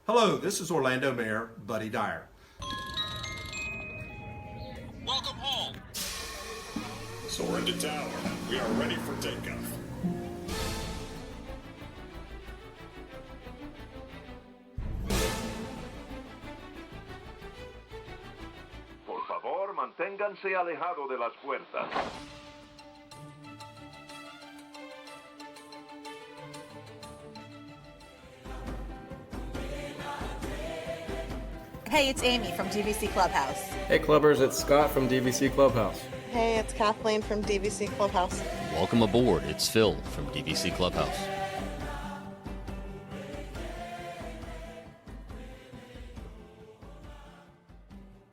Hello, this is Orlando Mayor Buddy Dyer. Welcome home. Soar into tower. We are ready for takeoff. Por favor, manténganse alejado de las puertas. Hey, it's Amy from DVC Clubhouse. Hey Clubbers, it's Scott from DVC Clubhouse. Hey, it's Kathleen from DVC Clubhouse. Welcome aboard. It's Phil from DVC Clubhouse.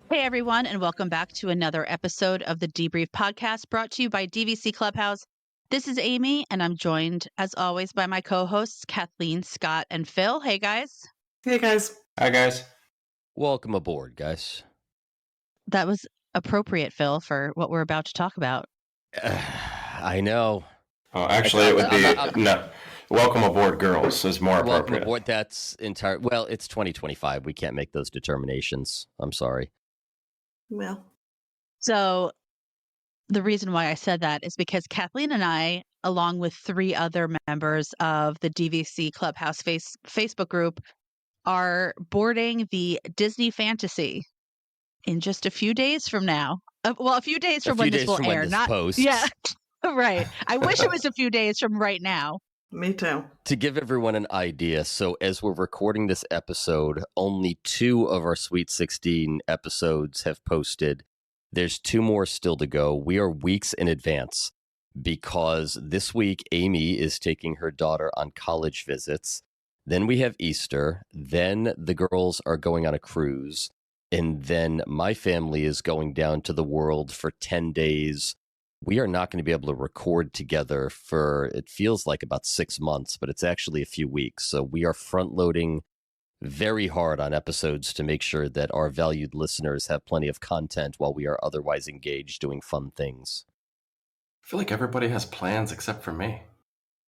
Hey, everyone, and welcome back to another episode of the Debrief Podcast brought to you by DVC Clubhouse. This is Amy, and I'm joined, as always, by my co-hosts, Kathleen, Scott, and Phil. Hey, guys. Hey, guys. Hi guys. Welcome aboard, guys. That was appropriate, Phil, for what we're about to talk about. I know. Oh, actually, it would be no. Welcome aboard, girls, is more Welcome appropriate. aboard. That's entire. Well, it's 2025. We can't make those determinations. I'm sorry. Well, So the reason why I said that is because Kathleen and I, along with 3 other members of the DVC Clubhouse Facebook group, are boarding the Disney Fantasy in just a few days from now. A few days from when this will air. Not posts. Yeah, right. I wish it was a few days from right now. me too. To give everyone an idea, so as we're recording this episode, only 2 of our Sweet 16 episodes have posted. There's 2 more still to go. We are weeks in advance because this week Amy is taking her daughter on college visits. Then we have Easter. Then the girls are going on a cruise. And then my family is going down to the world for 10 days. We are not going to be able to record together for, it feels like about 6 months, but it's actually a few weeks. So we are front loading very hard on episodes to make sure that our valued listeners have plenty of content while we are otherwise engaged doing fun things. I feel like everybody has plans except for me.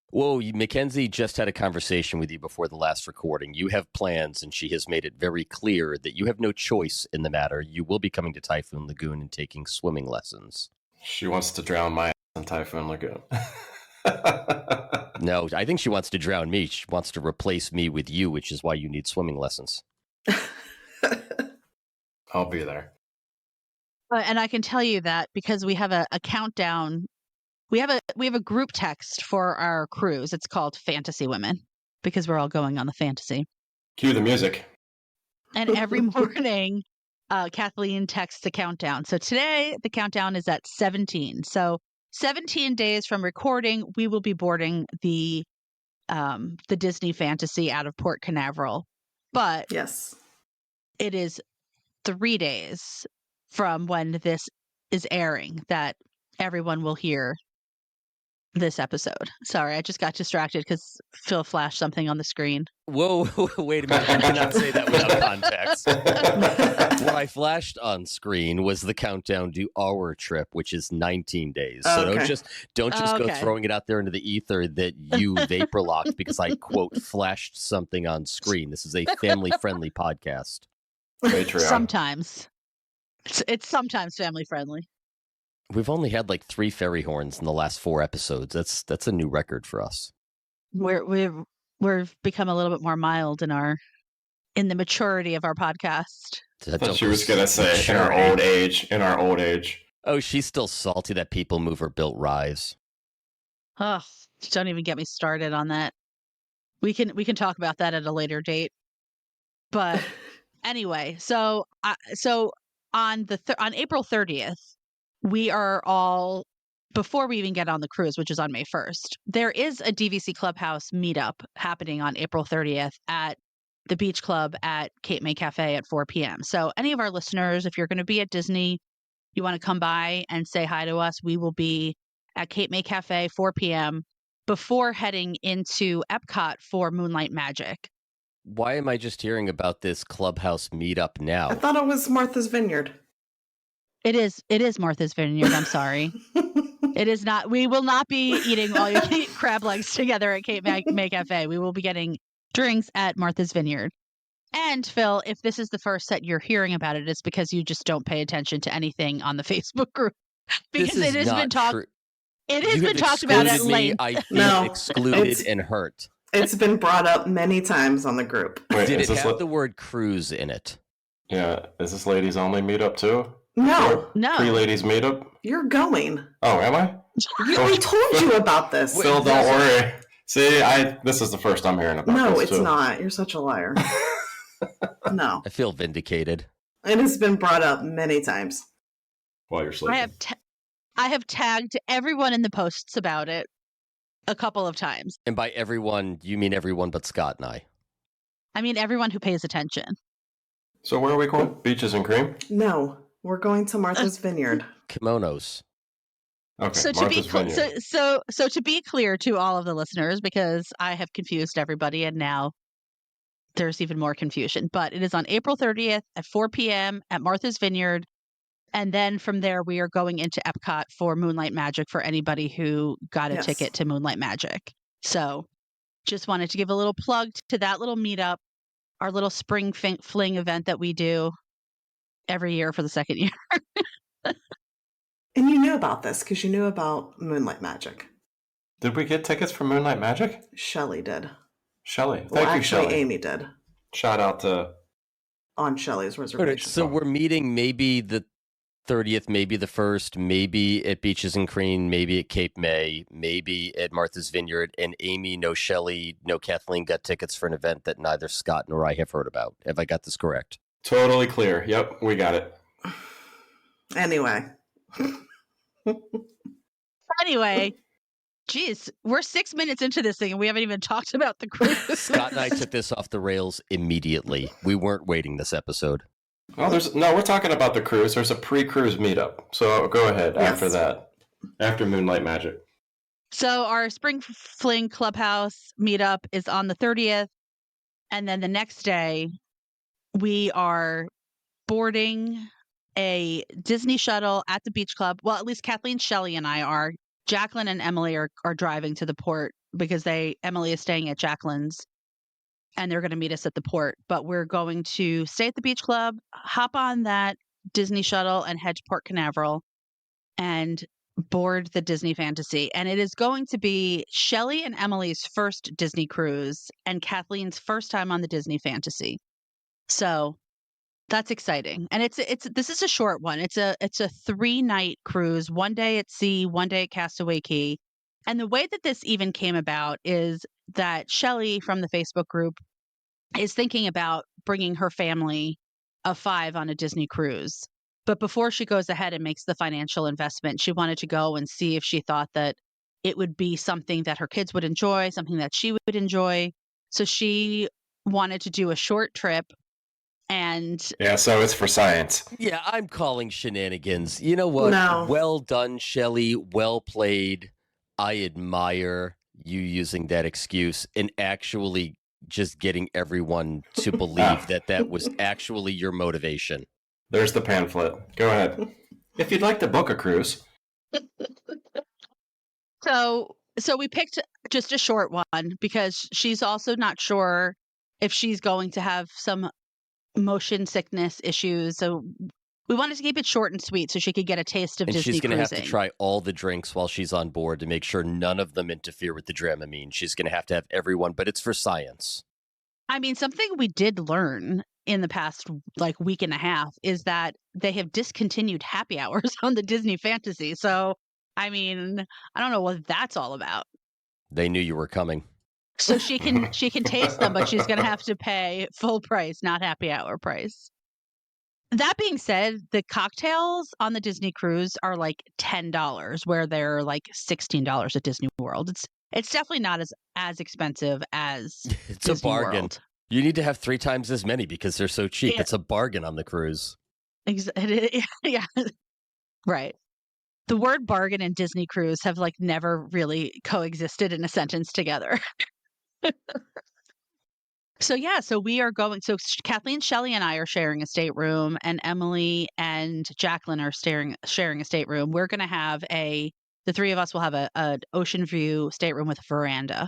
Whoa, Mackenzie just had a conversation with you before the last recording. You have plans, and she has made it very clear that you have no choice in the matter. You will be coming to Typhoon Lagoon and taking swimming lessons. She wants to drown my ass in Typhoon Lagoon. No, I think she wants to drown me. She wants to replace me with you, which is why you need swimming lessons. I'll be there. And I can tell you that because we have a countdown. We have a group text for our cruise. It's called Fantasy Women because we're all going on the fantasy. Cue the music. And every morning, Kathleen texts the countdown. So today, the countdown is at 17. So 17 days from recording, we will be boarding the Disney Fantasy out of Port Canaveral. But Yes. it is 3 days from when this is airing that everyone will hear this episode. Sorry, I just got distracted because Phil flashed something on the screen. Whoa, wait a minute. You cannot say that without context. What I flashed on screen was the countdown to our trip, which is 19 days. So Okay. don't just go Okay. throwing it out there into the ether that you vapor locked because I, quote, flashed something on screen. This is a family-friendly podcast. Patreon. Sometimes. It's sometimes family friendly. We've only had like 3 fairy horns in the last 4 episodes. That's a new record for us. We've become a little bit more mild in the maturity of our podcast. I thought she was going to say in our old age. In our old age. Oh, she's still salty that People Mover built Rise. Ugh, don't even get me started on that. We can talk about that at a later date. But anyway, so on April 30th, we are all, before we even get on the cruise, which is on May 1st, there is a DVC Clubhouse meetup happening on April 30th at the Beach Club at Cape May Cafe at 4 p.m. So any of our listeners, if you're going to be at Disney, you want to come by and say hi to us, we will be at Cape May Cafe, 4 p.m. before heading into Epcot for Moonlight Magic. Why am I just hearing about this Clubhouse meetup now? I thought it was Martha's Vineyard. It is Martha's Vineyard. I'm sorry. It is not. We will not be eating all your crab legs together at Cape May Cafe. We will be getting drinks at Martha's Vineyard. And Phil, if this is the first that you're hearing about it, it's because you just don't pay attention to anything on the Facebook group. Because This is it has been not talked. true. It has You been have talked about at excluded me. length. I feel No, excluded it's- and hurt. It's been brought up many times on the group. Wait, Did is it this have the word cruise in it? Yeah, is this ladies only meetup too? No, No. Pre-ladies meetup? you're going. Oh, am I? We told you about this. Wait, Phil, don't worry. See, this is the first I'm hearing about No, this it's too. not. You're such a liar. No, I feel vindicated. it has been brought up many times. While you're sleeping. I have tagged everyone in the posts about it a couple of times. And by everyone, you mean everyone but Scott and I. I mean, everyone who pays attention. So where are we going? Beaches and cream? No, we're going to Martha's Vineyard. Kimonos. Okay, So to Martha's be Vineyard. so to be clear to all of the listeners, because I have confused everybody, and now there's even more confusion. But it is on April 30th at 4 p.m. at Martha's Vineyard, and then from there we are going into Epcot for Moonlight Magic for anybody who got a Yes. ticket to Moonlight Magic. So just wanted to give a little plug to that little meetup, our little spring fling event that we do every year for the second year. And you knew about this because you knew about Moonlight Magic. Did we get tickets for Moonlight Magic? Shelley did. Shelley. Well, Thank you, actually, Shelley. Amy did Shout out to... on Shelley's All right, reservation. so we're meeting maybe the 30th, maybe the 1st, maybe at Beaches and Cream, maybe at Cape May, maybe at Martha's Vineyard, and Amy, no Shelley, no Kathleen got tickets for an event that neither Scott nor I have heard about. Have I got this correct? Totally clear. Yep, we got it. Anyway. Anyway, geez, we're 6 minutes into this thing and we haven't even talked about the cruise. Scott and I took this off the rails immediately. We weren't waiting this episode. Oh, we're talking about the cruise. There's a pre-cruise meetup. So go ahead Yes. after that. After Moonlight Magic. So our Spring Fling Clubhouse meetup is on the 30th. And then the next day, we are boarding a Disney shuttle at the beach club. Well, at least Kathleen, Shelley, and I are. Jacqueline and Emily are driving to the port because Emily is staying at Jacqueline's and they're going to meet us at the port. But we're going to stay at the beach club, hop on that Disney shuttle and head to Port Canaveral and board the Disney Fantasy. And it is going to be Shelley and Emily's first Disney cruise and Kathleen's first time on the Disney Fantasy. So that's exciting. And this is a short one. It's a 3-night cruise, 1 day at sea, 1 day at Castaway Cay. And the way that this even came about is that Shelley from the Facebook group is thinking about bringing her family of 5 on a Disney cruise. But before she goes ahead and makes the financial investment, she wanted to go and see if she thought that it would be something that her kids would enjoy, something that she would enjoy. So she wanted to do a short trip. And Yeah, so it's for science. Yeah, I'm calling shenanigans. You know what? No. Well done, Shelley. Well played. I admire you using that excuse and actually just getting everyone to believe that was actually your motivation. There's the pamphlet. Go ahead. If you'd like to book a cruise. So we picked just a short one because she's also not sure if she's going to have some motion sickness issues. So we wanted to keep it short and sweet so she could get a taste of And Disney she's going to have cruising. to try all the drinks while she's on board to make sure none of them interfere with the Dramamine. She's going to have everyone, but it's for science. I mean, something we did learn in the past week and a half is that they have discontinued happy hours on the Disney Fantasy. So, I mean, I don't know what that's all about. They knew you were coming. So she can taste them, but she's going to have to pay full price, not happy hour price. That being said, the cocktails on the Disney cruise are like $10, where they're like $16 at Disney World. It's definitely not as expensive as It's Disney a bargain. World. You need to have 3 times as many because they're so cheap. Yeah. It's a bargain on the cruise. Yeah, right. The word bargain and Disney cruise have never really coexisted in a sentence together. So we are going. So Kathleen, Shelley, and I are sharing a stateroom, and Emily and Jacqueline are sharing a stateroom. We're going to have the 3 of us will have an ocean view stateroom with a veranda,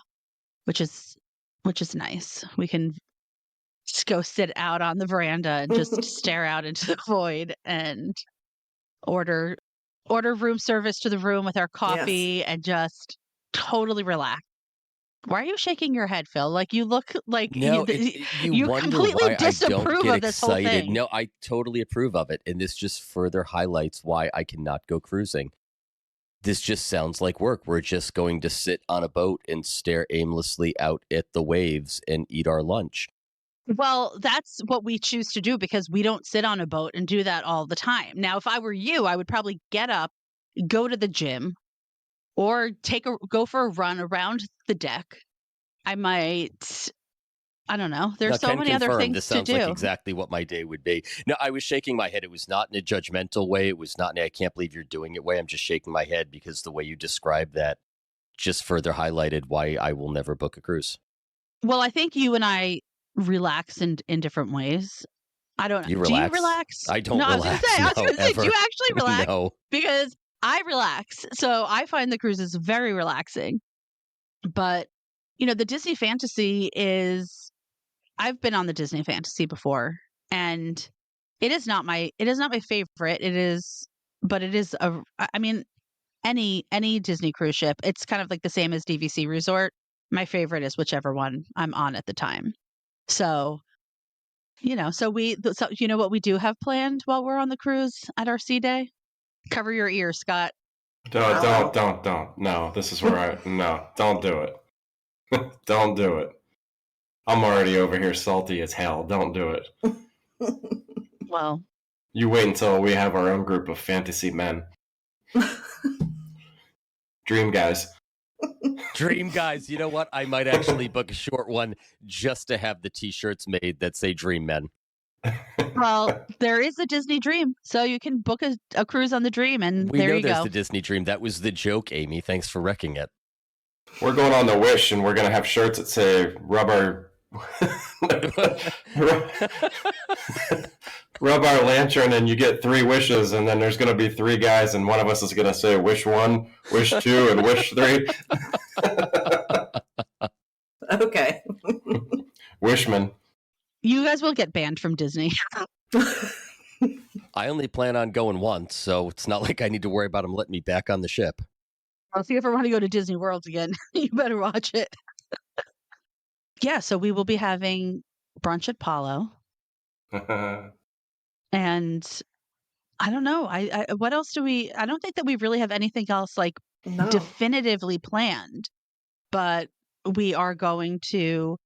which is nice. We can just go sit out on the veranda and just stare out into the void and order room service to the room with our coffee and just totally relax. Why are you shaking your head, Phil? Like you look like No, you you wonder completely why I don't disapprove get of this whole excited. thing. No, I totally approve of it. And this just further highlights why I cannot go cruising. This just sounds like work. We're just going to sit on a boat and stare aimlessly out at the waves and eat our lunch. Well, that's what we choose to do because we don't sit on a boat and do that all the time. Now, if I were you, I would probably get up, go to the gym, or go for a run around the deck. I might, I don't know. Now, There's so can many other confirm things this to sounds like do. exactly what my day would be. No, I was shaking my head. It was not in a judgmental way. It was not in a, I can't believe you're doing it way. I'm just shaking my head because the way you described that just further highlighted why I will never book a cruise. Well, I think you and I relax in different ways. I don't know. You Do you relax? relax? I don't No, relax. I was No, gonna say, do ever. you actually relax? No. Because I relax. So I find the cruises very relaxing. But, the Disney Fantasy I've been on the Disney Fantasy before, and it is not my favorite. But it is I mean, any Disney cruise ship, it's kind of like the same as DVC Resort. My favorite is whichever one I'm on at the time. So, so you know what we do have planned while we're on the cruise at our sea day? Cover your ears, Scott. Don't. No, this is where no, don't do it. Don't do it. I'm already over here salty as hell. Don't do it. Well, You wait until we have our own group of fantasy men. Dream guys. Dream guys, you know what? I might actually book a short one just to have the t-shirts made that say Dream Men. well, there is a Disney Dream, so you can book a cruise on the Dream, and We there know you there's go. the Disney Dream. That was the joke, Amy. Thanks for wrecking it. We're going on the Wish, and we're going to have shirts that say rub our lantern and you get 3 wishes, and then there's going to be 3 guys, and one of us is going to say wish 1, wish 2, and wish 3. Okay. Wishman. You guys will get banned from Disney. I only plan on going once, so it's not like I need to worry about them letting me back on the ship. Well, if you ever want to go to Disney World again, you better watch it. Yeah, so we will be having brunch at Palo. And I don't know. I what else do we? I don't think that we really have anything else like No. definitively planned. But we are going to,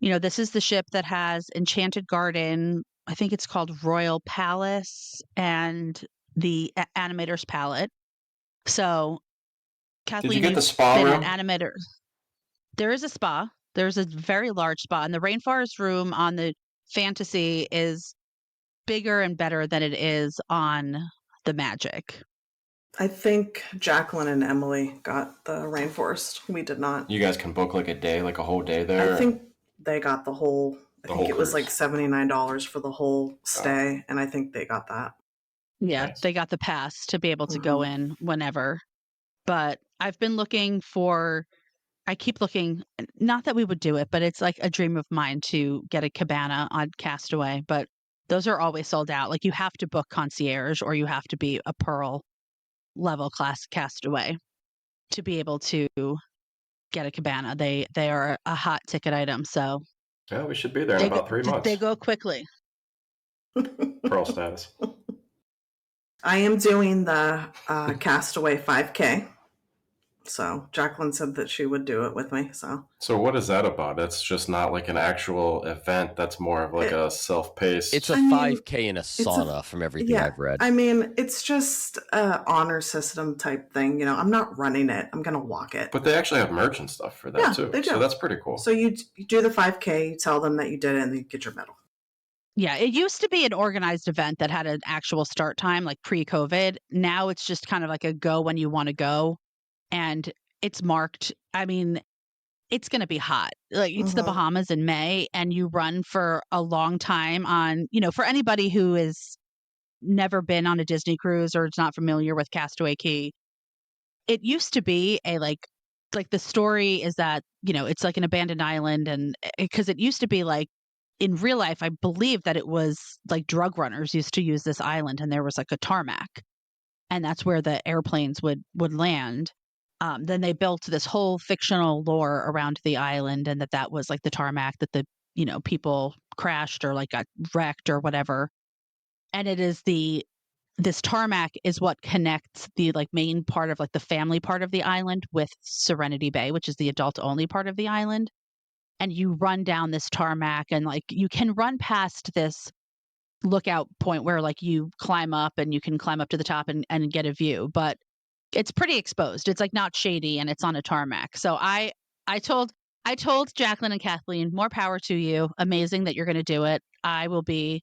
this is the ship that has Enchanted Garden. I think it's called Royal Palace and the Animator's Palette. So, Kathleen, Did you get the you've spa been room? at Animator. There is a spa. There's a very large spa, and the Rainforest room on the Fantasy is bigger and better than it is on the Magic. I think Jacqueline and Emily got the Rainforest. We did not. You guys can book like a day, like a whole day there. I think they got the whole. I think whole it was cruise. like $79 for the whole stay, and I think they got that. Yeah, Nice. they got the pass to be able to go in whenever. But I've been looking for. I keep looking. Not that we would do it, but it's like a dream of mine to get a cabana on Castaway. But those are always sold out. Like you have to book concierge, or you have to be a Pearl level class Castaway to be able to get a cabana. They are a hot ticket item. So Yeah, we should be there in about 3 months. They go quickly. Pearl status. I am doing the Castaway 5K. So Jacqueline said that she would do it with me. So what is that about? That's just not like an actual event. That's more of like a self-paced. It's a 5K in a sauna from everything I've read. I mean, it's just an honor system type thing. I'm not running it. I'm going to walk it. But they actually have merch and stuff for that too. They do. So that's pretty cool. So you do the 5K, you tell them that you did it, and you get your medal. Yeah, it used to be an organized event that had an actual start time, like pre-COVID. Now it's just kind of like a go when you want to go. And it's marked. I mean, it's going to be hot. Like it's the Bahamas in May, and you run for a long time on, for anybody who is never been on a Disney cruise or is not familiar with Castaway Cay. It used to be like the story is that, it's like an abandoned island, and because it used to be like in real life, I believe that it was like drug runners used to use this island, and there was like a tarmac, and that's where the airplanes would land. Then they built this whole fictional lore around the island, and that was like the tarmac that the people crashed or like got wrecked or whatever. And it is this tarmac is what connects the like main part of like the family part of the island with Serenity Bay, which is the adult only part of the island. And you run down this tarmac, and like you can run past this lookout point where like you climb up and you can climb up to the top and get a view, but it's pretty exposed. It's like not shady, and it's on a tarmac. So I told Jacqueline and Kathleen, more power to you. Amazing that you're going to do it. I will be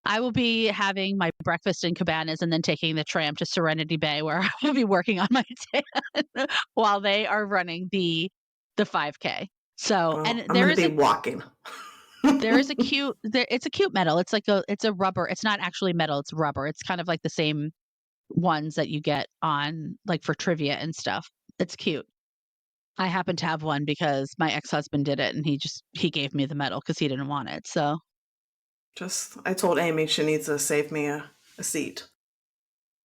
having my breakfast in Cabanas and then taking the tram to Serenity Bay, where I will be working on my tan while they are running the 5K. So, Well, and I'm going to be walking. there is it's a cute metal. It's a rubber. It's not actually metal. It's rubber. It's kind of like the same ones that you get on like for trivia and stuff. It's cute. I happen to have one because my ex-husband did it, and he gave me the medal because he didn't want it. So I told Amy she needs to save me a seat.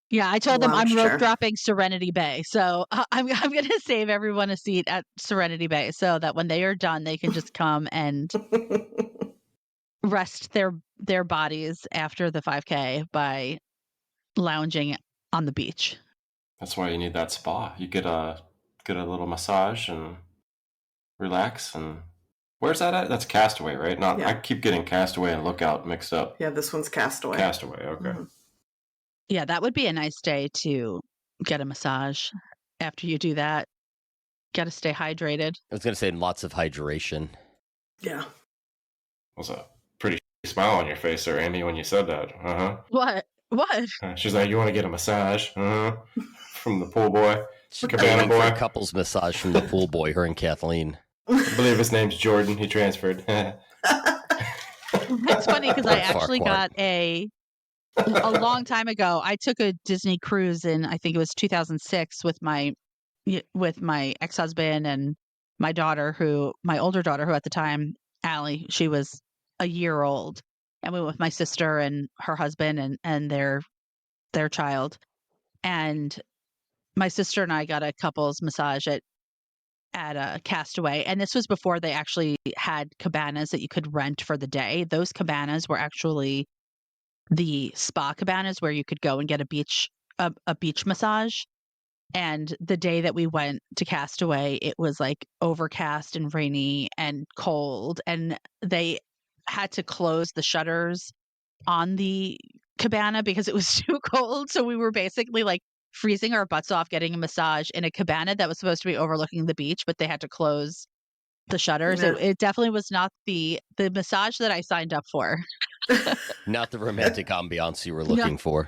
yeah, I told them I'm Lounge rope chair. dropping Serenity Bay. So I'm going to save everyone a seat at Serenity Bay so that when they are done, they can just come and rest their bodies after the 5K by lounging on the beach. That's why you need that spa. You get a little massage and relax. And where's that at? That's Castaway, right? Not. Yeah. I keep getting Castaway and Lookout mixed up. Yeah, this one's Castaway. Castaway. Okay. Mhm. Yeah, that would be a nice day to get a massage after you do that. Got to stay hydrated. I was going to say lots of hydration. Yeah. Was a pretty smile on your face there, Amy, when you said that. What? She's like, "You want to get a massage?" From the pool boy, She's Cabana waiting for boy. a couple's massage from the pool boy, her and Kathleen. I believe his name's Jordan. He transferred. It's funny because I actually Farquhar. got a long time ago. I took a Disney cruise in, I think it was 2006, with my ex-husband and my older daughter, who at the time, Allie, she was a year old, and we went with my sister and her husband and their child. And my sister and I got a couples massage at a Castaway, and this was before they actually had cabanas that you could rent for the day. Those cabanas were actually the spa cabanas where you could go and get a beach massage. And the day that we went to Castaway, it was like overcast and rainy and cold, and they had to close the shutters on the cabana because it was too cold. So we were basically like freezing our butts off getting a massage in a cabana that was supposed to be overlooking the beach, but they had to close the shutters. Yeah. It definitely was not the massage that I signed up for. Not the romantic ambiance you were looking for.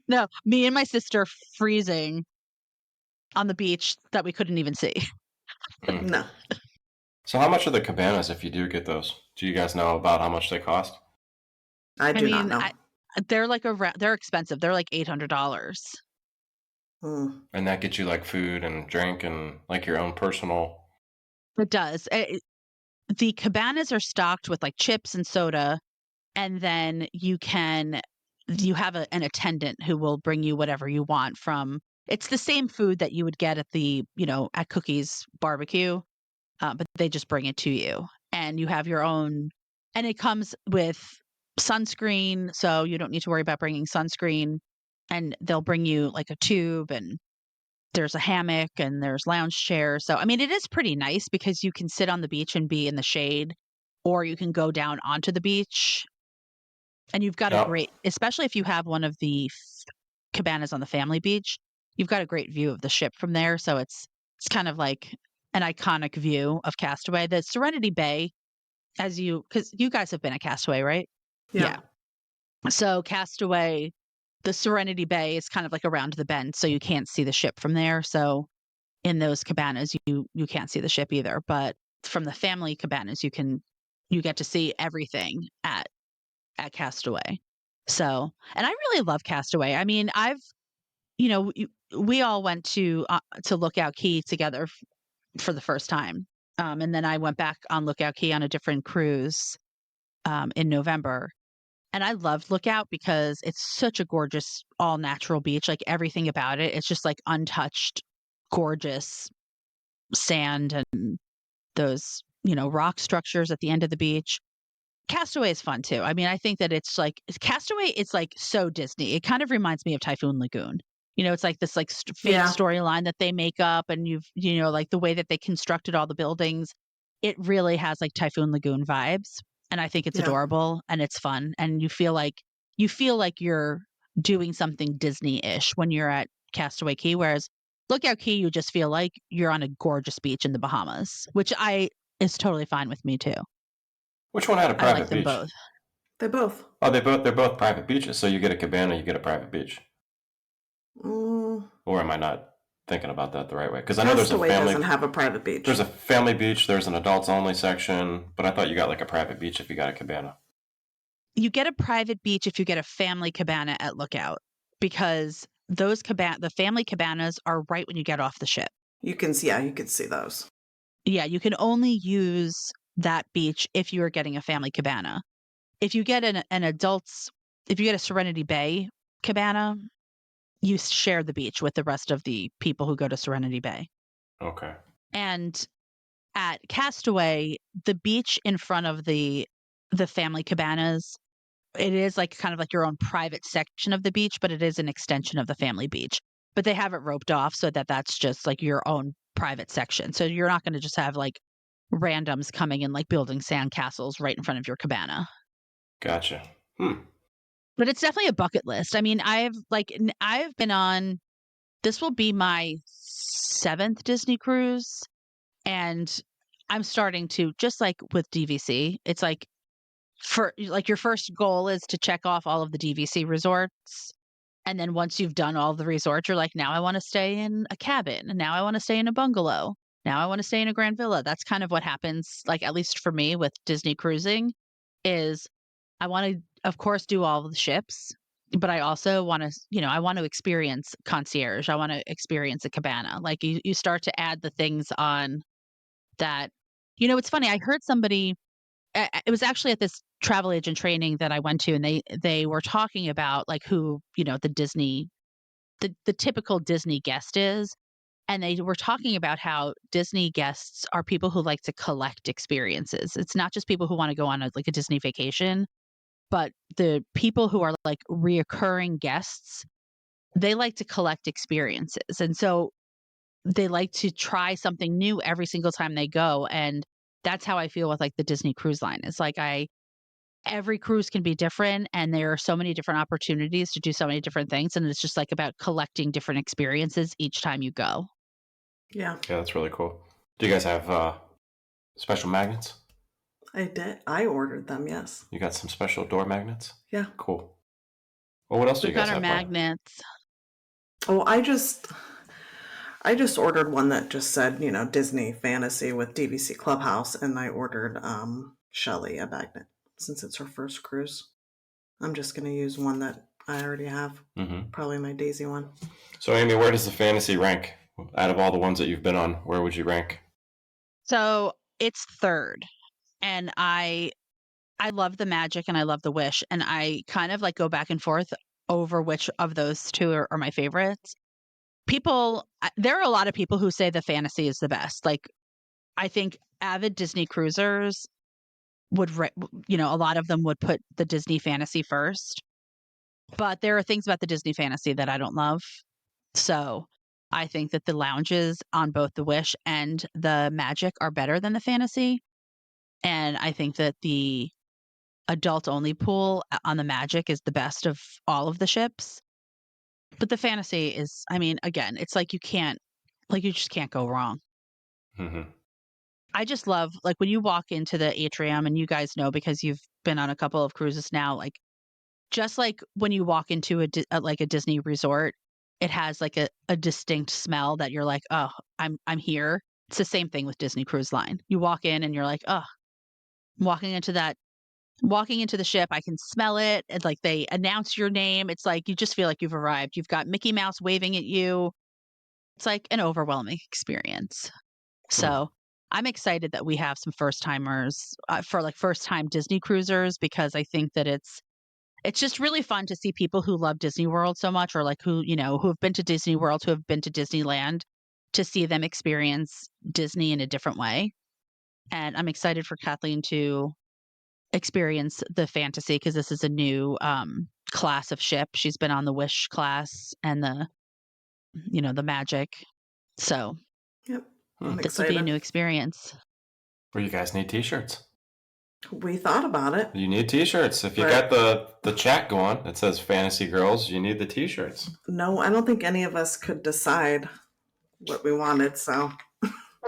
No, me and my sister freezing on the beach that we couldn't even see. No. So how much are the cabanas if you do get those? Do you guys know about how much they cost? I do not know. They're like they're expensive. They're like $800. And that gets you like food and drink and like your own personal. It does. The cabanas are stocked with like chips and soda, and then you have an attendant who will bring you whatever you want from. It's the same food that you would get at at Cookie's barbecue, but they just bring it to you, and you have your own. And it comes with sunscreen, so you don't need to worry about bringing sunscreen. And they'll bring you like a tube, and there's a hammock, and there's lounge chairs. So I mean, it is pretty nice because you can sit on the beach and be in the shade, or you can go down onto the beach. And you've got a great, especially if you have one of the cabanas on the family beach, you've got a great view of the ship from there. So it's kind of like an iconic view of Castaway. The Serenity Bay, because you guys have been at Castaway, right? Yeah. So Castaway, the Serenity Bay is kind of like around the bend, so you can't see the ship from there. So in those cabanas, you can't see the ship either. But from the family cabanas, you get to see everything at Castaway. So, and I really love Castaway. I mean, we all went to Lookout Key together for the first time. And then I went back on Lookout Key on a different cruise in November. And I loved Lookout because it's such a gorgeous, all natural beach. Like everything about it, it's just like untouched, gorgeous sand and those, rock structures at the end of the beach. Castaway is fun too. I mean, I think that it's like Castaway. It's like so Disney. It kind of reminds me of Typhoon Lagoon. It's like this like fake Yeah. storyline that they make up, and like the way that they constructed all the buildings. It really has like Typhoon Lagoon vibes, and I think it's Yeah. adorable and it's fun, and you feel like you're doing something Disney-ish when you're at Castaway Key, whereas Lookout Key, you just feel like you're on a gorgeous beach in the Bahamas, which is totally fine with me too. Which one had a I private like them beach? both. They both. Oh, they're both private beaches. So you get a cabana, you get a private beach. Or am I not thinking about that the right way? Because I know there's a Castaway family. doesn't have a private beach. There's a family beach. There's an adults only section, but I thought you got like a private beach if you got a cabana. You get a private beach if you get a family cabana at Lookout, because the family cabanas are right when you get off the ship. You can see those. Yeah, you can only use that beach if you are getting a family cabana. If you get if you get a Serenity Bay cabana, you share the beach with the rest of the people who go to Serenity Bay. Okay. And at Castaway, the beach in front of the family cabanas, it is like kind of like your own private section of the beach, but it is an extension of the family beach. But they have it roped off so that that's just like your own private section. So you're not going to just have like randoms coming and like building sand castles right in front of your cabana. Gotcha. But it's definitely a bucket list. I mean, I've been on, this will be my 7th Disney cruise, and I'm starting to, just like with DVC, it's like for like your first goal is to check off all of the DVC resorts. And then once you've done all the resorts, you're like, now I want to stay in a cabin. And now I want to stay in a bungalow. Now I want to stay in a grand villa. That's kind of what happens, like at least for me with Disney cruising, is I want to, of course, do all of the ships, but I also want to, I want to experience concierge. I want to experience a cabana. Like you start to add the things on that. It's funny. I heard somebody, it was actually at this travel agent training that I went to, and they were talking about like who, the typical Disney guest is. And they were talking about how Disney guests are people who like to collect experiences. It's not just people who want to go on a Disney vacation, but the people who are like reoccurring guests, they like to collect experiences. And so they like to try something new every single time they go. And that's how I feel with like the Disney Cruise Line. It's like every cruise can be different, and there are so many different opportunities to do so many different things. And it's just like about collecting different experiences each time you go. Yeah. Yeah, that's really cool. Do you guys have special magnets? I did. I ordered them, yes. You got some special door magnets? Yeah. Cool. Well, what else do you We've got guys our have planned? magnets. Oh, I just ordered one that just said, Disney Fantasy with DVC Clubhouse, and I ordered Shelly a magnet since it's her first cruise. I'm just going to use one that I already have, probably my Daisy one. So, Amy, where does the Fantasy rank out of all the ones that you've been on? Where would you rank? So it's 3rd, and I love the Magic and I love the Wish, and I kind of like go back and forth over which of those two are my favorites. There are a lot of people who say the Fantasy is the best. Like, I think avid Disney cruisers would, a lot of them would put the Disney Fantasy first. But there are things about the Disney Fantasy that I don't love. So I think that the lounges on both the Wish and the Magic are better than the Fantasy. And I think that the adult only pool on the Magic is the best of all of the ships. But the Fantasy is, I mean, again, it's like you just can't go wrong. I just love, like, when you walk into the atrium, and you guys know because you've been on a couple of cruises now, like, just like when you walk into a Disney resort, it has like a distinct smell that you're like, oh, I'm here. It's the same thing with Disney Cruise Line. You walk in and you're like, oh, walking into the ship, I can smell it. And like they announce your name. It's like you just feel like you've arrived. You've got Mickey Mouse waving at you. It's like an overwhelming experience. So I'm excited that we have some first timers for like first time Disney cruisers, because I think that it's just really fun to see people who love Disney World so much, or like who, who have been to Disney World, who have been to Disneyland, to see them experience Disney in a different way. And I'm excited for Kathleen to experience the fantasy, because this is a new class of ship. She's been on the Wish class and the Magic. So Yep. I'm this will be a excited. new experience. Well, you guys need t-shirts. We thought about it. You need t-shirts. If you got the chat going, it says Fantasy Girls, you need the t-shirts. No, I don't think any of us could decide what we wanted, so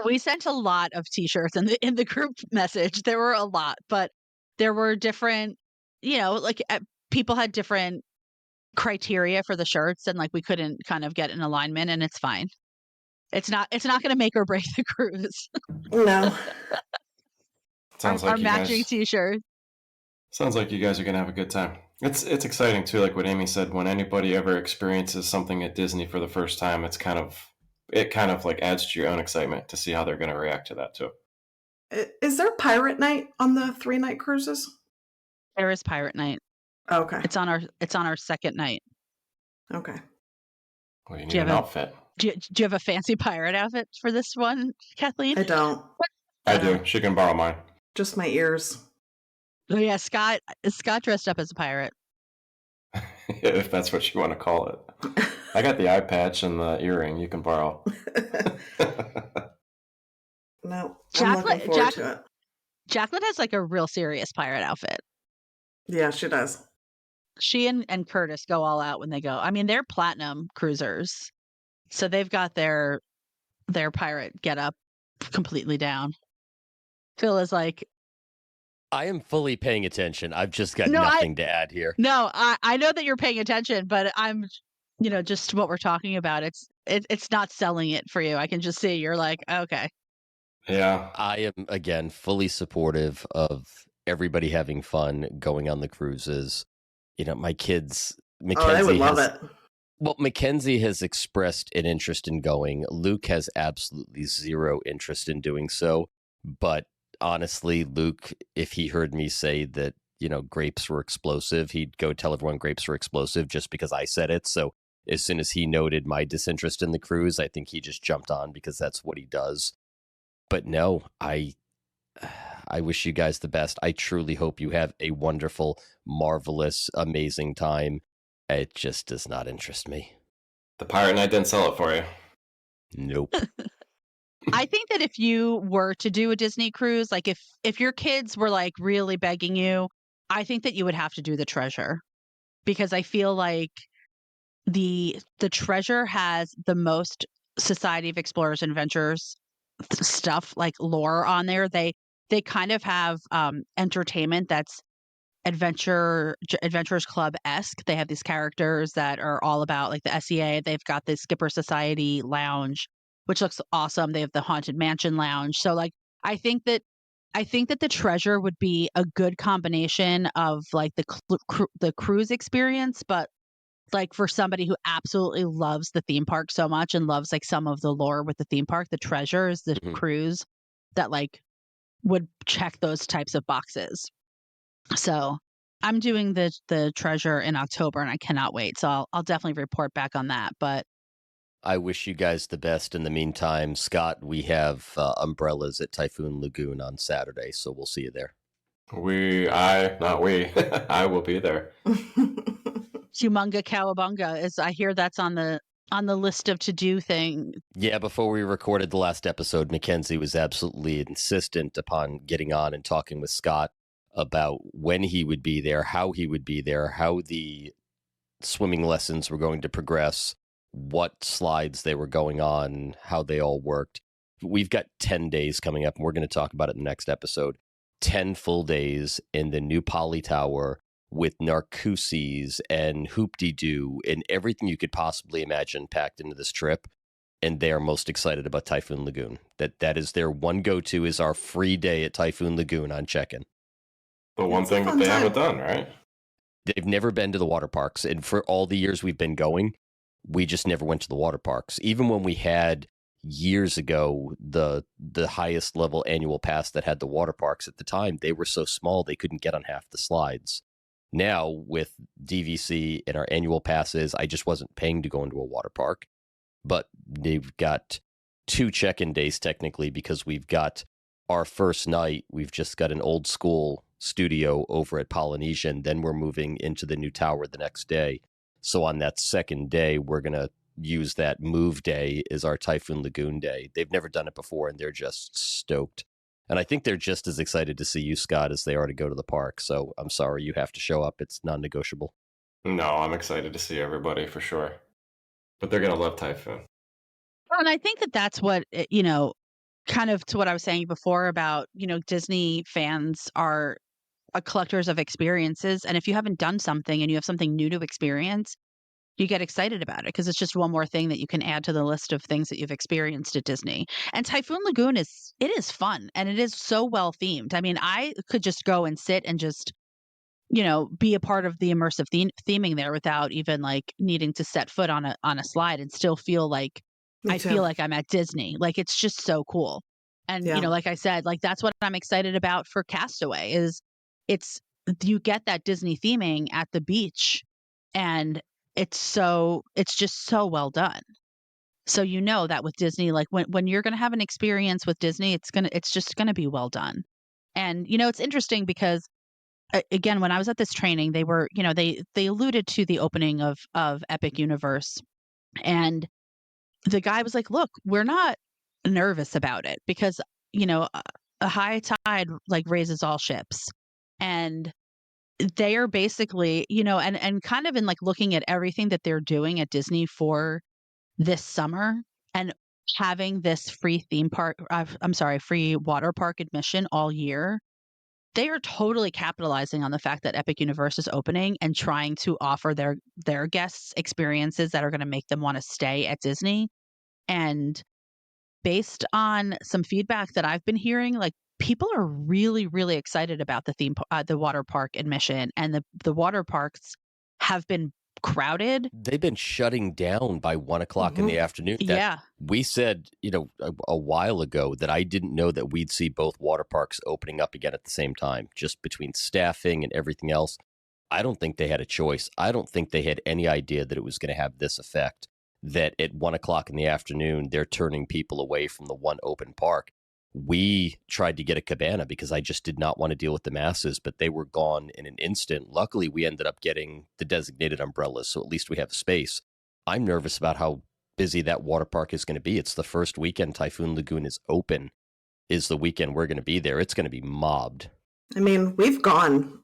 We sent a lot of t-shirts in the group message. There were a lot, but there were different, people had different criteria for the shirts, and like we couldn't kind of get an alignment, and it's fine. It's not going to make or break the cruise. no. Sounds our like you matching guys. t-shirt. Sounds like you guys are gonna have a good time. It's exciting too. Like what Amy said, when anybody ever experiences something at Disney for the first time, it kind of like adds to your own excitement to see how they're gonna react to that too. Is there pirate night on the 3-night cruises? There is pirate night. Okay. It's on our second night. Okay. Well, you need an outfit. Do you have a fancy pirate outfit for this one, Kathleen? I don't. I do. She can borrow mine. Just my ears. Oh yeah, Scott dressed up as a pirate. If that's what you want to call it. I got the eye patch and the earring you can borrow. No, I'm looking forward to it. Jacqueline has like a real serious pirate outfit. Yeah, she does. She and Curtis go all out when they go. I mean, they're platinum cruisers, so they've got their pirate get up completely down. Phil is like, I am fully paying attention. I've just got nothing to add here. No, I know that you're paying attention, but I'm, just what we're talking about. It's not selling it for you. I can just see you're like, okay. Yeah. I am, again, fully supportive of everybody having fun going on the cruises. My kids, Mackenzie I would love it. Well, Mackenzie has expressed an interest in going. Luke has absolutely zero interest in doing so. But honestly, Luke, if he heard me say that, grapes were explosive, he'd go tell everyone grapes were explosive just because I said it. So as soon as he noted my disinterest in the cruise, I think he just jumped on because that's what he does. But no, I wish you guys the best. I truly hope you have a wonderful, marvelous, amazing time. It just does not interest me. The pirate night didn't sell it for you. Nope. I think that if you were to do a Disney cruise, like if your kids were like really begging you, I think that you would have to do the Treasure, because I feel like the Treasure has the most Society of Explorers and Adventurers stuff, like lore on there. They kind of have entertainment that's Adventurers Club-esque. They have these characters that are all about like the SEA. They've got the Skipper Society Lounge, which looks awesome. They have the Haunted Mansion Lounge. So like I think that the Treasure would be a good combination of like the cruise experience, but like for somebody who absolutely loves the theme park so much and loves like some of the lore with the theme park, the Treasure is the cruise that like would check those types of boxes. So I'm doing the Treasure in October, and I cannot wait. So I'll definitely report back on that. But I wish you guys the best. In the meantime, Scott, we have umbrellas at Typhoon Lagoon on Saturday, so we'll see you there. I will be there. Humunga Cowabunga I hear that's on the list of to do thing. Yeah, before we recorded the last episode, Mackenzie was absolutely insistent upon getting on and talking with Scott about when he would be there, how he would be there, how the swimming lessons were going to progress, what slides they were going on, how they all worked. We've got 10 days coming up, and we're going to talk about it in the next episode. 10 full days in the new Poly Tower with Narcoossees and Hoop-de-Doo and everything you could possibly imagine packed into this trip. And they are most excited about Typhoon Lagoon. That is their one go-to is our free day at Typhoon Lagoon on check-in. The one thing that they haven't done, right? They've never been to the water parks. And for all the years we've been going, we just never went to the water parks. Even when we had, years ago, the highest level annual pass that had the water parks at the time, they were so small they couldn't get on half the slides. Now with DVC and our annual passes, I just wasn't paying to go into a water park, but they've got 2 check-in days technically, because we've got our first night, we've just got an old school studio over at Polynesian. Then we're moving into the new tower the next day. So on that second day, we're going to use that move day as our Typhoon Lagoon day. They've never done it before, and they're just stoked. And I think they're just as excited to see you, Scott, as they are to go to the park. So I'm sorry, you have to show up. It's non-negotiable. No, I'm excited to see everybody for sure. But they're going to love Typhoon. Well, and I think that that's what, kind of to what I was saying before about, Disney fans are collectors of experiences. And if you haven't done something and you have something new to experience, you get excited about it because it's just one more thing that you can add to the list of things that you've experienced at Disney. And Typhoon Lagoon is fun, and it is so well themed. I mean, I could just go and sit and just, be a part of the immersive theming there without even like needing to set foot on a slide and still feel like Me I too. feel like I'm at Disney. Like it's just so cool. And Yeah. like I said, like that's what I'm excited about for Castaway is you get that Disney theming at the beach, and it's just so well done. So that with Disney, like when you're gonna have an experience with Disney, it's just gonna be well done. And it's interesting because again, when I was at this training, they were, they alluded to the opening of Epic Universe, and the guy was like, "Look, we're not nervous about it because a high tide like raises all ships, and they are basically, and kind of in like looking at everything that they're doing at Disney for this summer and having this free free water park admission all year. They are totally capitalizing on the fact that Epic Universe is opening and trying to offer their guests experiences that are going to make them want to stay at Disney. And based on some feedback that I've been hearing, like people are really, really excited about the water park admission, and the water parks have been crowded. They've been shutting down by 1 o'clock in the afternoon. Yeah. We said, a while ago that I didn't know that we'd see both water parks opening up again at the same time, just between staffing and everything else. I don't think they had a choice. I don't think they had any idea that it was going to have this effect, that at 1 o'clock in the afternoon, they're turning people away from the one open park. We tried to get a cabana because I just did not want to deal with the masses, but they were gone in an instant. Luckily, we ended up getting the designated umbrellas, so at least we have space. I'm nervous about how busy that water park is going to be. It's the first weekend Typhoon Lagoon is open, is the weekend we're going to be there. It's going to be mobbed. I mean, we've gone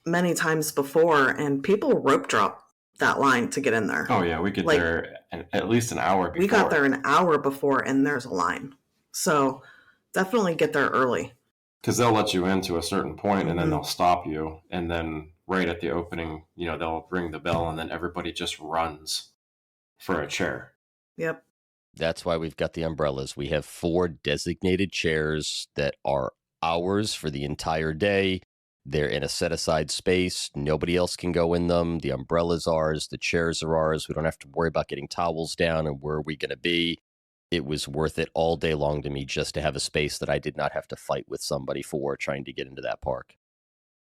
many times before, and people rope drop that line to get in there. Oh, yeah, we get there at least an hour before. We got there an hour before, and there's a line. So definitely get there early. Because they'll let you in to a certain point, and then they'll stop you. And then right at the opening, they'll ring the bell, and then everybody just runs for a chair. Yep. That's why we've got the umbrellas. We have 4 designated chairs that are ours for the entire day. They're in a set-aside space. Nobody else can go in them. The umbrella's ours. The chairs are ours. We don't have to worry about getting towels down and where are we going to be. It was worth it all day long to me just to have a space that I did not have to fight with somebody for trying to get into that park.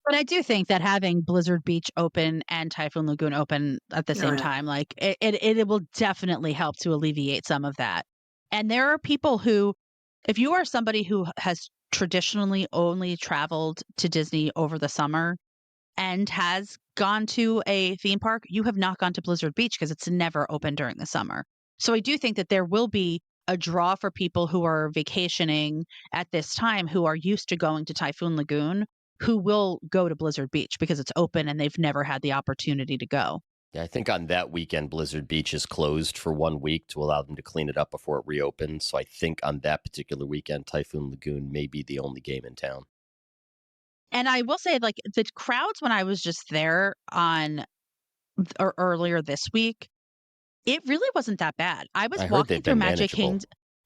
But I do think that having Blizzard Beach open and Typhoon Lagoon open at the same time, like it will definitely help to alleviate some of that. And there are people who, if you are somebody who has traditionally only traveled to Disney over the summer and has gone to a theme park, you have not gone to Blizzard Beach because it's never open during the summer. So I do think that there will be a draw for people who are vacationing at this time, who are used to going to Typhoon Lagoon, who will go to Blizzard Beach because it's open and they've never had the opportunity to go. Yeah, I think on that weekend, Blizzard Beach is closed for 1 week to allow them to clean it up before it reopens. So I think on that particular weekend, Typhoon Lagoon may be the only game in town. And I will say, like, the crowds when I was just there earlier this week, it really wasn't that bad. I was walking through Magic Kingdom.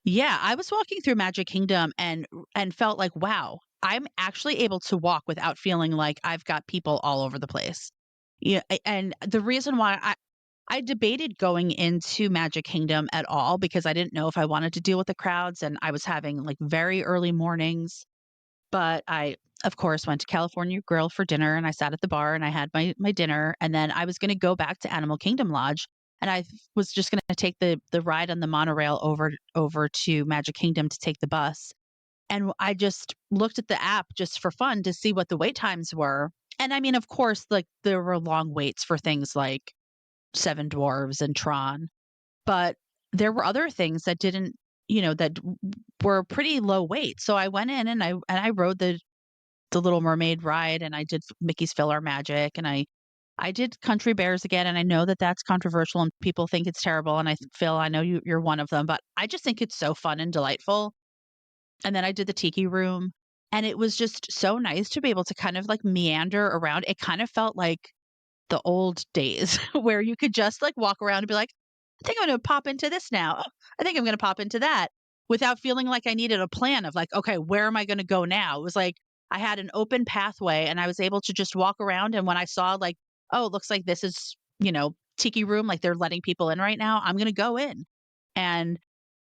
Yeah, I was walking through Magic Kingdom and felt like, wow, I'm actually able to walk without feeling like I've got people all over the place. Yeah, and the reason why I debated going into Magic Kingdom at all because I didn't know if I wanted to deal with the crowds, and I was having like very early mornings. But I, of course, went to California Grill for dinner, and I sat at the bar and I had my dinner, and then I was going to go back to Animal Kingdom Lodge, and I was just going to take the ride on the monorail over to Magic Kingdom to take the bus. And I just looked at the app just for fun to see what the wait times were. And I mean, of course, like there were long waits for things like Seven Dwarves and Tron, but there were other things that didn't, that were pretty low wait. So I went in and I rode the Little Mermaid ride, and I did Mickey's Filler Magic, and I did Country Bears again. And I know that that's controversial and people think it's terrible. And Phil, I know you're one of them, but I just think it's so fun and delightful. And then I did the Tiki Room, and it was just so nice to be able to kind of like meander around. It kind of felt like the old days where you could just like walk around and be like, I think I'm going to pop into this now. I think I'm going to pop into that without feeling like I needed a plan of like, okay, where am I going to go now? It was like I had an open pathway and I was able to just walk around. And when I saw like, oh, it looks like this is, Tiki Room, like they're letting people in right now, I'm going to go in. And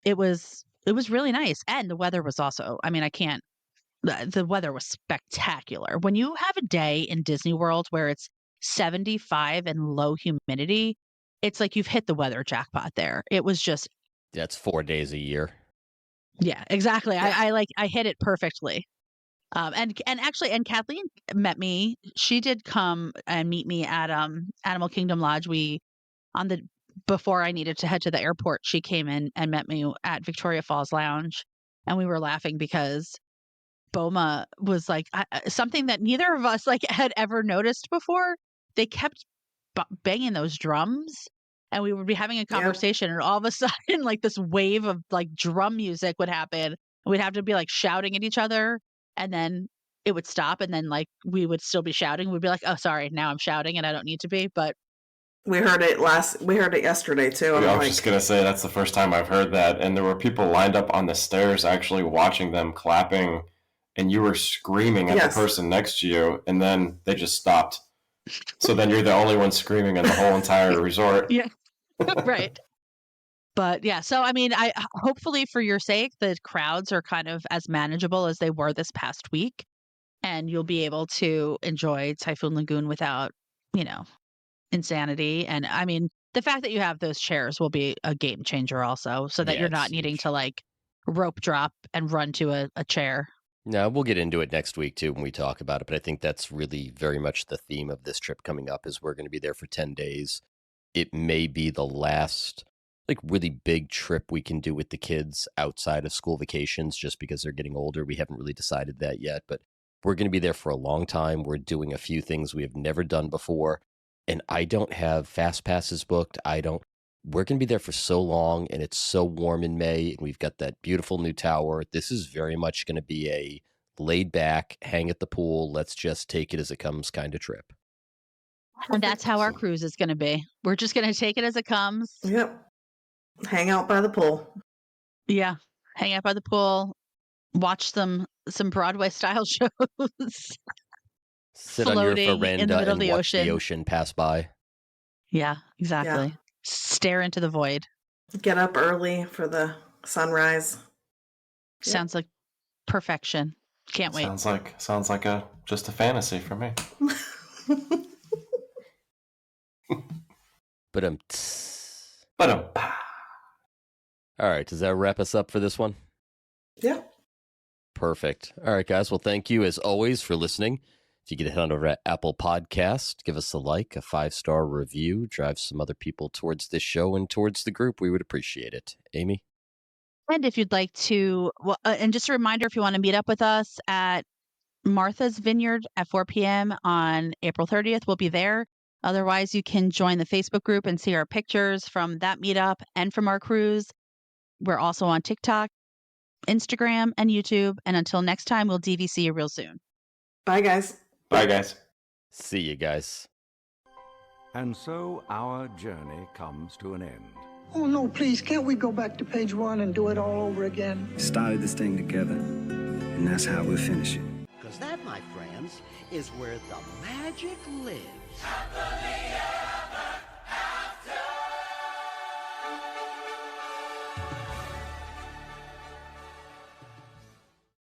it was really nice. And the weather was also, I mean, the weather was spectacular. When you have a day in Disney World where it's 75 and low humidity, it's like you've hit the weather jackpot there. It was just, That's 4 days a year. yeah, exactly. I hit it perfectly. And Kathleen met me. She did come and meet me at Animal Kingdom Lodge. Before I needed to head to the airport, she came in and met me at Victoria Falls Lounge, and we were laughing because Boma was like something that neither of us like had ever noticed before. They kept banging those drums, and we would be having a conversation, and all of a sudden, like this wave of like drum music would happen, and we'd have to be like shouting at each other, and then it would stop, and then like we would still be shouting. We'd be like, "Oh, sorry, now I'm shouting, and I don't need to be." But We heard it yesterday too. I was just gonna say that's the first time I've heard that, and there were people lined up on the stairs actually watching them clapping, and you were screaming at the person next to you, and then they just stopped. So then you're the only one screaming in the whole entire resort. Yeah, right. But yeah, so I mean, I hopefully for your sake, the crowds are kind of as manageable as they were this past week, and you'll be able to enjoy Typhoon Lagoon without, insanity. And I mean, the fact that you have those chairs will be a game changer also, so that Yeah, you're it's not needing huge. to like rope drop and run to a chair. No, we'll get into it next week too when we talk about it, but I think that's really very much the theme of this trip coming up is we're going to be there for 10 days. It may be the last like really big trip we can do with the kids outside of school vacations just because they're getting older. We haven't really decided that yet, but we're going to be there for a long time. We're doing a few things we have never done before, and I don't have fast passes booked. We're going to be there for so long, and it's so warm in May, and we've got that beautiful new tower. This is very much going to be a laid back, hang at the pool, let's just take it as it comes kind of trip. And that's how our cruise is going to be. We're just going to take it as it comes. Yep. Hang out by the pool. Yeah. Hang out by the pool, watch some Broadway style shows. Sit on your Floating in the veranda middle of and the watch ocean. the ocean pass by. Yeah, exactly. Yeah. Stare into the void. Get up early for the sunrise. Yep. Sounds like perfection. Can't wait. Sounds like just a fantasy for me. But all right, does that wrap us up for this one? Yeah. Perfect. All right, guys. Well, thank you as always for listening. If you could head on over to Apple Podcast, give us a 5-star review, drive some other people towards this show and towards the group, we would appreciate it. Amy? And if you'd like to, and just a reminder, if you want to meet up with us at Martha's Vineyard at 4 p.m. on April 30th, we'll be there. Otherwise, you can join the Facebook group and see our pictures from that meetup and from our cruise. We're also on TikTok, Instagram, and YouTube. And until next time, we'll DVC you real soon. Bye, guys. Bye, guys. See you guys. And so our journey comes to an end. Oh, no, please, can't we go back to page 1 and do it all over again? Started this thing together, and that's how we'll finish it. Because that, my friends, is where the magic lives.